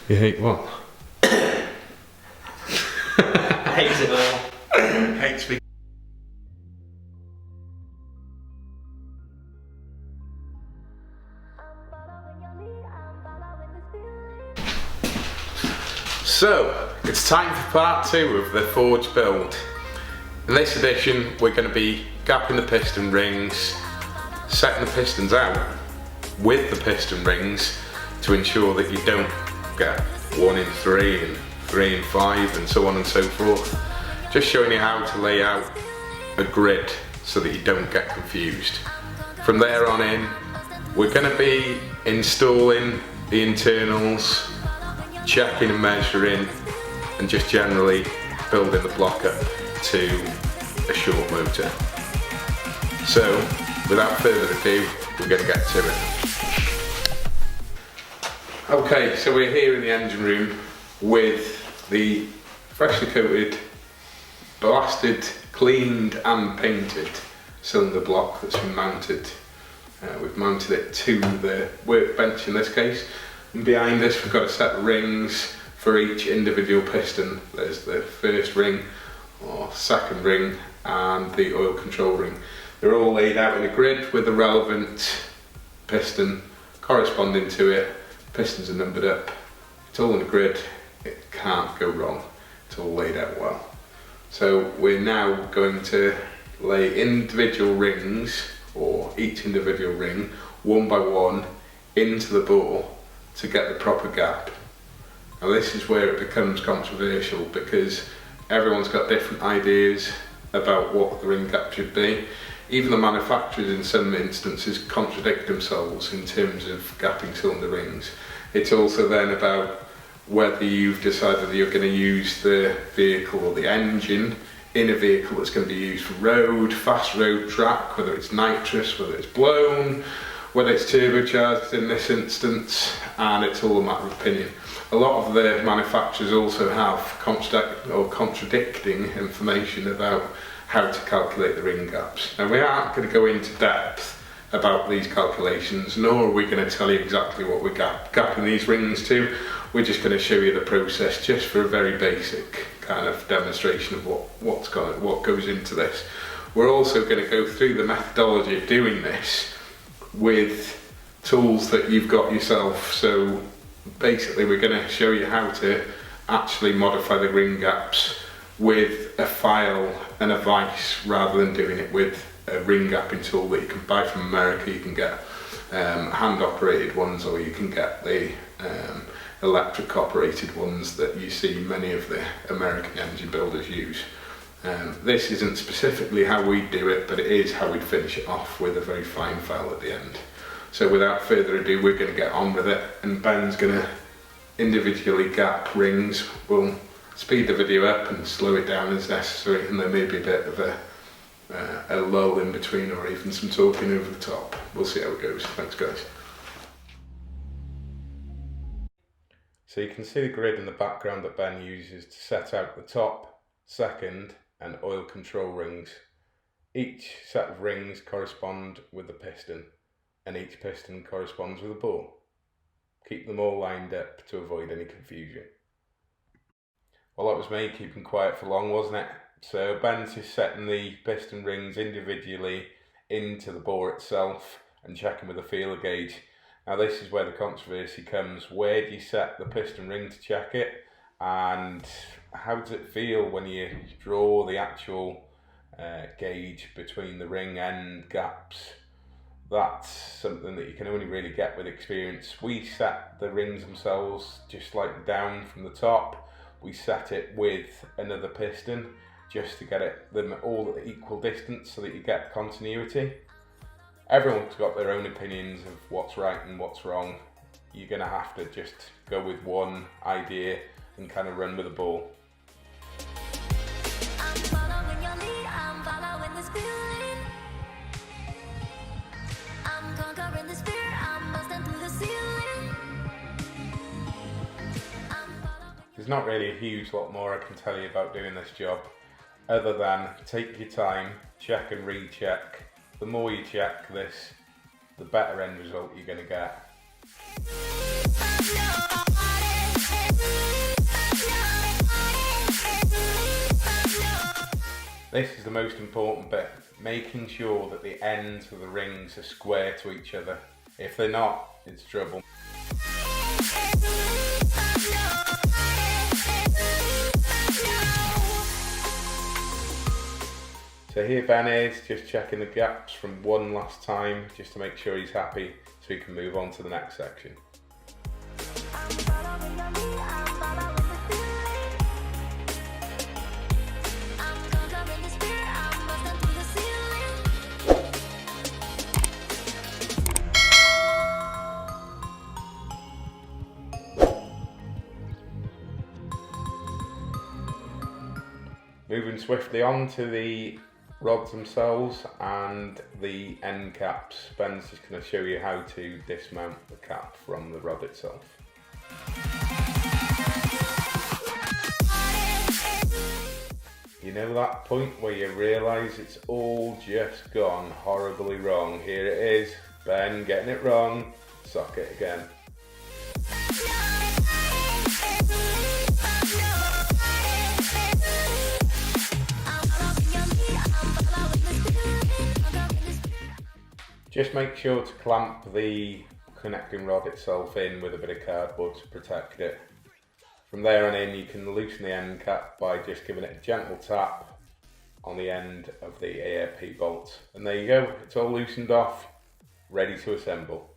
You hate what? Hates it all. Hates me. So, it's time for part 2 of the forge build. In this edition, we're going to be gapping the piston rings, setting the pistons out with the piston rings to ensure that you don't get 1 in 3 and 3 in 5 and so on and so forth. Just showing you how to lay out a grid so that you don't get confused. From there on in, we're going to be installing the internals, checking and measuring, and just generally building the block up to a short motor. So, without further ado, we're going to get to it. Okay, so we're here in the engine room with the freshly coated, blasted, cleaned and painted cylinder block that's been mounted. We've mounted it to the workbench in this case. And behind us we've got a set of rings for each individual piston. There's the first ring or second ring and the oil control ring. They're all laid out in a grid with the relevant piston corresponding to it. Pistons are numbered up. It's all in a grid. It can't go wrong. It's all laid out well. So we're now going to lay individual rings, or each individual ring, one by one into the bore to get the proper gap. Now this is where it becomes controversial because everyone's got different ideas about what the ring gap should be. Even the manufacturers in some instances contradict themselves in terms of gapping cylinder rings. It's also then about whether you've decided that you're going to use the vehicle or the engine in a vehicle that's going to be used for road, fast road track, whether it's nitrous, whether it's blown, whether it's turbocharged in this instance, and it's all a matter of opinion. A lot of the manufacturers also have contradicting information about how to calculate the ring gaps. Now we aren't going to go into depth about these calculations, nor are we going to tell you exactly what we're gapping these rings to. We're just going to show you the process just for a very basic kind of demonstration of what goes into this. We're also going to go through the methodology of doing this with tools that you've got yourself. So basically we're going to show you how to actually modify the ring gaps with a file and a vise rather than doing it with a ring gapping tool that you can buy from America. You can get hand operated ones, or you can get the electric operated ones that you see many of the American engine builders use. This isn't specifically how we do it, but it is how we'd finish it off with a very fine file at the end. So without further ado, we're going to get on with it, and Ben's going to individually gap rings. We'll speed the video up and slow it down as necessary, and there may be a bit of a lull in between, or even some talking over the top. We'll see how it goes. Thanks guys. So you can see the grid in the background that Ben uses to set out the top, second and oil control rings. Each set of rings correspond with the piston, and each piston corresponds with a bore. Keep them all lined up to avoid any confusion. Well, that was me keeping quiet for long, wasn't it? So Ben's just setting the piston rings individually into the bore itself and checking with a feeler gauge. Now this is where the controversy comes. Where do you set the piston ring to check it, and how does it feel when you draw the actual gauge between the ring end gaps? That's something that you can only really get with experience. We set the rings themselves just like down from the top. We set it with another piston just to get them all at equal distance so that you get continuity. Everyone's got their own opinions of what's right and what's wrong. You're going to have to just go with one idea and kind of run with the ball. There's not really a huge lot more I can tell you about doing this job, other than take your time, check and recheck. The more you check this, the better end result you're going to get. This is the most important bit, making sure that the ends of the rings are square to each other. If they're not, it's trouble. So here Ben is, just checking the gaps from one last time, just to make sure he's happy, so we can move on to the next section. Moving swiftly on to the rods themselves and the end caps. Ben's just going to show you how to dismount the cap from the rod itself. You know that point where you realise it's all just gone horribly wrong? Here it is, Ben getting it wrong, socket again. Just make sure to clamp the connecting rod itself in with a bit of cardboard to protect it. From there on in, you can loosen the end cap by just giving it a gentle tap on the end of the ARP bolt. And there you go, it's all loosened off, ready to assemble.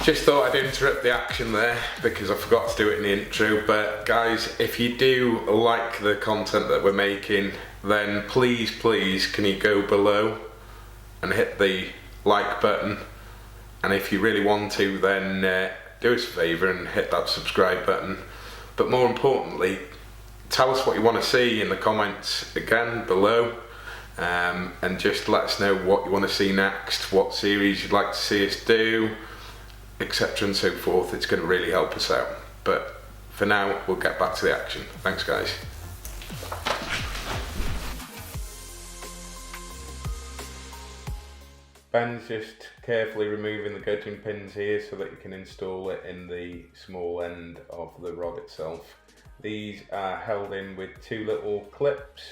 Just thought I'd interrupt the action there because I forgot to do it in the intro, but guys, if you do like the content that we're making, then please can you go below and hit the like button, and if you really want to, then do us a favour and hit that subscribe button. But more importantly, tell us what you want to see in the comments again below, and just let us know what you want to see next, what series you'd like to see us do, etc. and so forth. It's going to really help us out. But for now, we'll get back to the action. Thanks guys. Ben's just carefully removing the gudgeon pins here so that you can install it in the small end of the rod itself. These are held in with two little clips.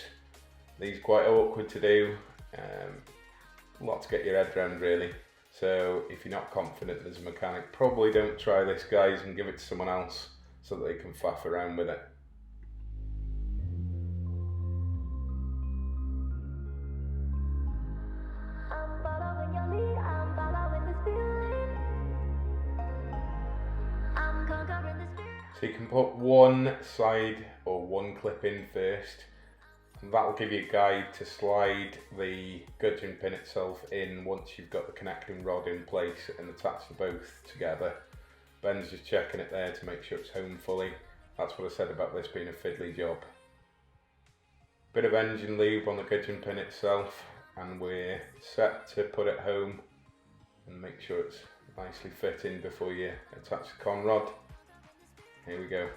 These are quite awkward to do, a lot to get your head around really. So if you're not confident as a mechanic, probably don't try this guys and give it to someone else so that they can faff around with it. So you can put one side or one clip in first, and that'll give you a guide to slide the gudgeon pin itself in once you've got the connecting rod in place and attach them both together. Ben's just checking it there to make sure it's home fully. That's what I said about this being a fiddly job. Bit of engine lube on the gudgeon pin itself, and we're set to put it home and make sure it's nicely fitting before you attach the con rod. Here we go.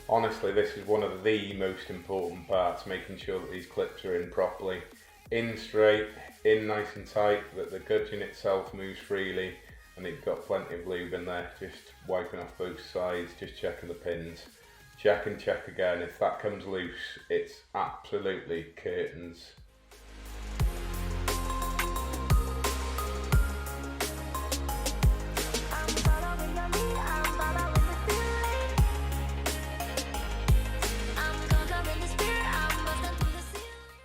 Honestly, this is one of the most important parts, making sure that these clips are in properly. In straight, in nice and tight, that the gudgeon itself moves freely, and you've got plenty of lube in there, just wiping off both sides, just checking the pins. Check and check again. If that comes loose, it's absolutely curtains.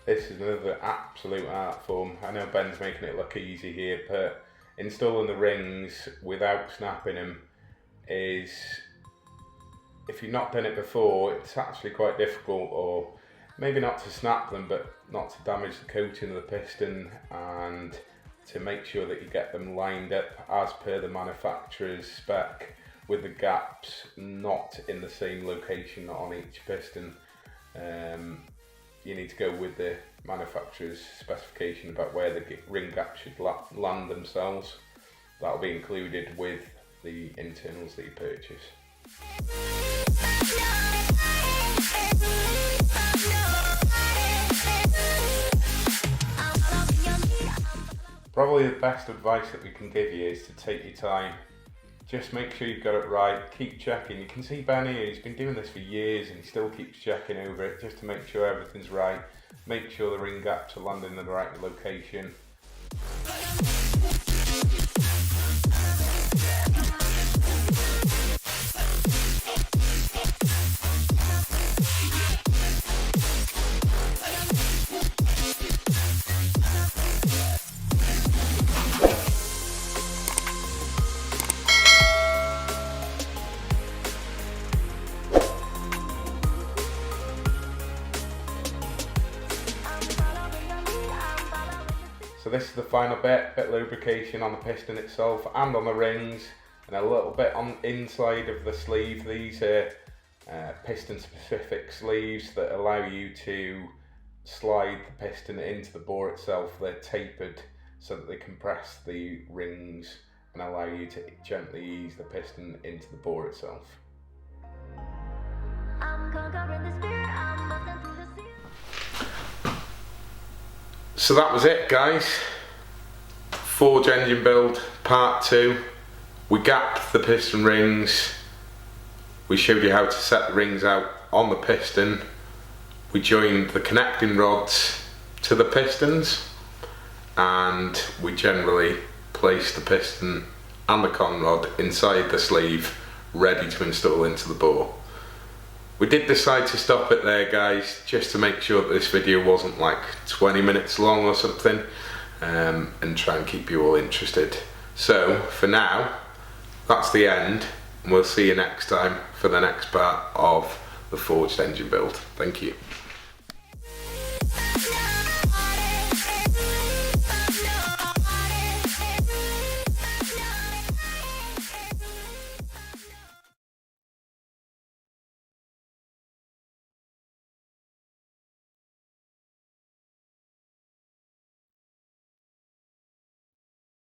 This is another absolute art form. I know Ben's making it look easy here, but installing the rings without snapping them is, if you've not done it before, it's actually quite difficult, or maybe not to snap them, but not to damage the coating of the piston, and to make sure that you get them lined up as per the manufacturer's spec, with the gaps not in the same location on each piston. You need to go with the manufacturer's specification about where the ring gaps should land themselves. That'll be included with the internals that you purchase. probably the best advice that we can give you is to take your time. Just make sure you've got it right, keep checking. You can see Ben here, he's been doing this for years and he still keeps checking over it just to make sure everything's right. Make sure the ring gaps are landing in the right location. So this is the final bit of lubrication on the piston itself and on the rings, and a little bit on inside of the sleeve. These are piston specific sleeves that allow you to slide the piston into the bore itself. They're tapered so that they compress the rings and allow you to gently ease the piston into the bore itself. So that was it, guys. Forge engine build part 2. We gapped the piston rings. We showed you how to set the rings out on the piston. We joined the connecting rods to the pistons, and we generally placed the piston and the con rod inside the sleeve, ready to install into the bore. We did decide to stop it there, guys, just to make sure that this video wasn't like 20 minutes long or something, and try and keep you all interested. So for now, that's the end, and we'll see you next time for the next part of the forged engine build. Thank you.